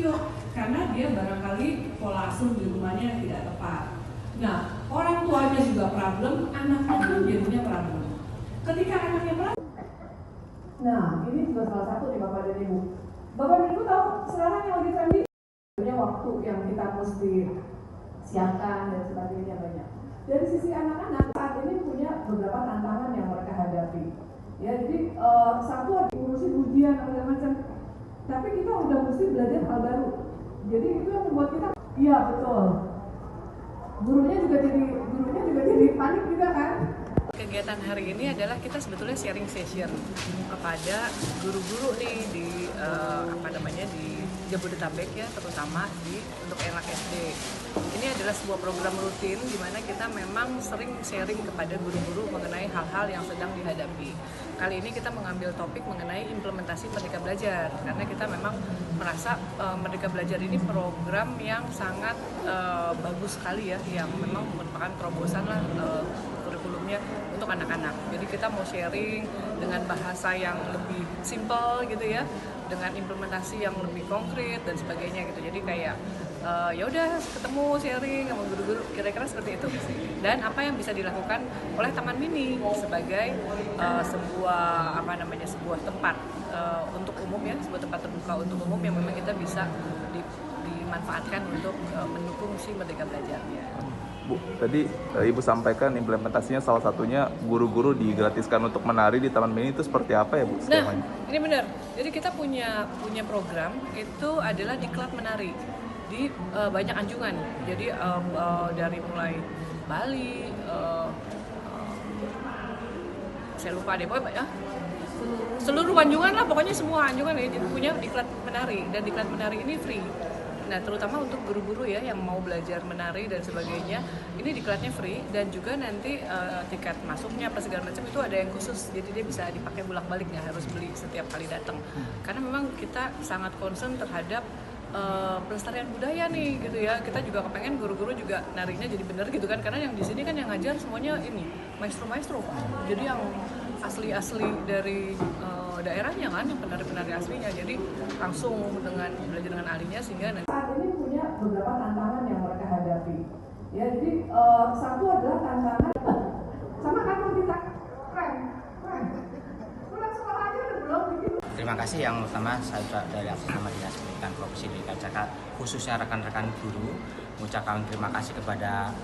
video karena dia barangkali pola asuh di rumahnya tidak tepat. Nah, orang tuanya juga problem, anaknya pun jadinya problem. Ketika anaknya problem, nah ini juga salah satu nih Bapak dan Ibu. Bapak dan Ibu tahu sekarang yang lagi trendy punya waktu yang kita mesti siapkan dan sebagainya banyak. Dari sisi anak-anak saat ini punya beberapa tantangan yang mereka hadapi. Ya, jadi satu ngurusin ujian segala macam. Tapi kita udah mesti belajar hal baru. Jadi itu yang membuat kita, iya betul. Gurunya juga jadi panik juga kan. Kegiatan hari ini adalah kita sebetulnya sharing session kepada guru-guru nih di di Jabodetabek ya, terutama untuk anak SD. Ini adalah sebuah program rutin di mana kita memang sering sharing kepada guru-guru mengenai hal-hal yang sedang dihadapi. Kali ini kita mengambil topik mengenai implementasi Merdeka Belajar karena kita memang merasa Merdeka Belajar ini program yang sangat bagus sekali ya, yang memang merupakan terobosan lah kurikulumnya untuk anak-anak. Jadi kita mau sharing dengan bahasa yang lebih simple gitu ya, dengan implementasi yang lebih konkret dan sebagainya gitu. Jadi kayak ya udah ketemu sharing sama guru-guru, kira-kira seperti itu. Dan apa yang bisa dilakukan oleh Taman Mini sebagai sebuah tempat untuk umum ya, sebuah tempat terbuka untuk umum yang memang kita bisa dimanfaatkan untuk mendukung si Merdeka Belajarnya. Bu, tadi Ibu sampaikan implementasinya salah satunya guru-guru digratiskan untuk menari di Taman Mini, itu seperti apa ya Bu? Nah, ini benar. Jadi kita punya program itu adalah diklat menari di banyak anjungan. Jadi dari mulai Bali, saya lupa deh, pokoknya seluruh anjungan lah, pokoknya semua anjungan ya. Jadi punya diklat menari dan diklat menari ini free. Nah, terutama untuk guru-guru ya yang mau belajar menari dan sebagainya, ini diklatnya free dan juga nanti tiket masuknya apa segala macam itu ada yang khusus, jadi dia bisa dipakai bolak-balik, nggak harus beli setiap kali datang. Karena memang kita sangat concern terhadap pelestarian budaya nih gitu ya. Kita juga kepengen guru-guru juga narinya jadi bener gitu kan, karena yang di sini kan yang ngajar semuanya ini maestro-maestro, jadi yang asli-asli dari daerahnya kan, yang penari-penari aslinya, jadi langsung belajar dengan ahlinya sehingga nanti saat ini punya beberapa tantangan yang mereka hadapi. Ya, jadi satu adalah tantangan sama kantor kita keren. Pulang sekolah aja udah belum bikin. Terima kasih. Yang pertama saya dari atas nama Dinas Pendidikan Provinsi DKI Jakarta, khususnya rekan-rekan guru, mengucapkan terima kasih kepada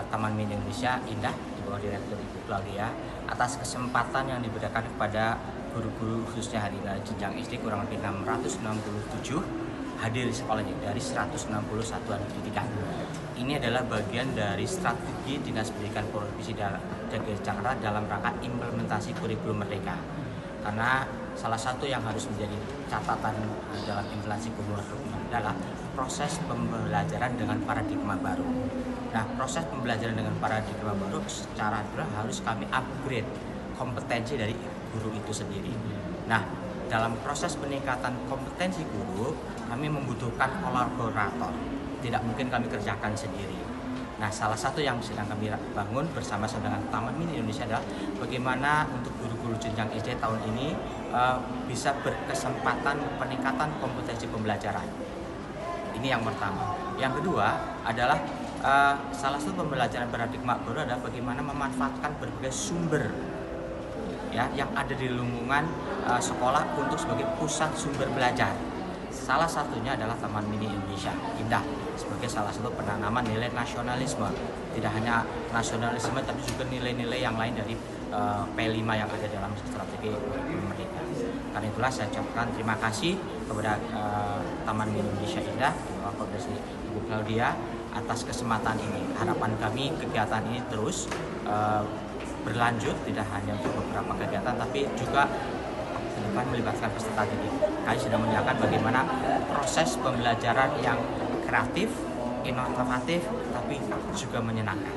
Taman Mini Indonesia Indah di bawah Direktur Ibu Claudia atas kesempatan yang diberikan kepada guru-guru khususnya hari ini jenjang SD kurang lebih 667 hadir di sekolah ini dari 160 satuan pendidikan. Ini adalah bagian dari strategi Dinas Pendidikan Provinsi DKI Jakarta dalam rangka implementasi kurikulum Merdeka. Karena salah satu yang harus menjadi catatan dalam implementasi kurikulum adalah proses pembelajaran dengan paradigma baru. Nah, proses pembelajaran dengan paradigma baru secara aturan harus kami upgrade kompetensi dari guru itu sendiri. Nah, dalam proses peningkatan kompetensi guru, kami membutuhkan kolaborator. Tidak mungkin kami kerjakan sendiri. Nah, salah satu yang sedang kami bangun bersama-sama dengan Taman Mini Indonesia adalah bagaimana untuk guru-guru jenjang SD tahun ini bisa berkesempatan peningkatan kompetensi pembelajaran. Ini yang pertama. Yang kedua adalah salah satu pembelajaran paradigma baru adalah bagaimana memanfaatkan berbagai sumber ya yang ada di lingkungan sekolah untuk sebagai pusat sumber belajar. Salah satunya adalah Taman Mini Indonesia Indah sebagai salah satu penanaman nilai nasionalisme. Tidak hanya nasionalisme tapi juga nilai-nilai yang lain dari P5 yang ada dalam strategi Merdeka. Karena itulah saya ucapkan terima kasih kepada Taman Mini Indonesia Indah di bawah koordinasi Ibu Claudia atas kesempatan ini. Harapan kami kegiatan ini terus berlanjut, tidak hanya untuk beberapa kegiatan tapi juga ke depan melibatkan peserta didik. Kami sudah menyiapkan bagaimana proses pembelajaran yang kreatif, inovatif tapi juga menyenangkan.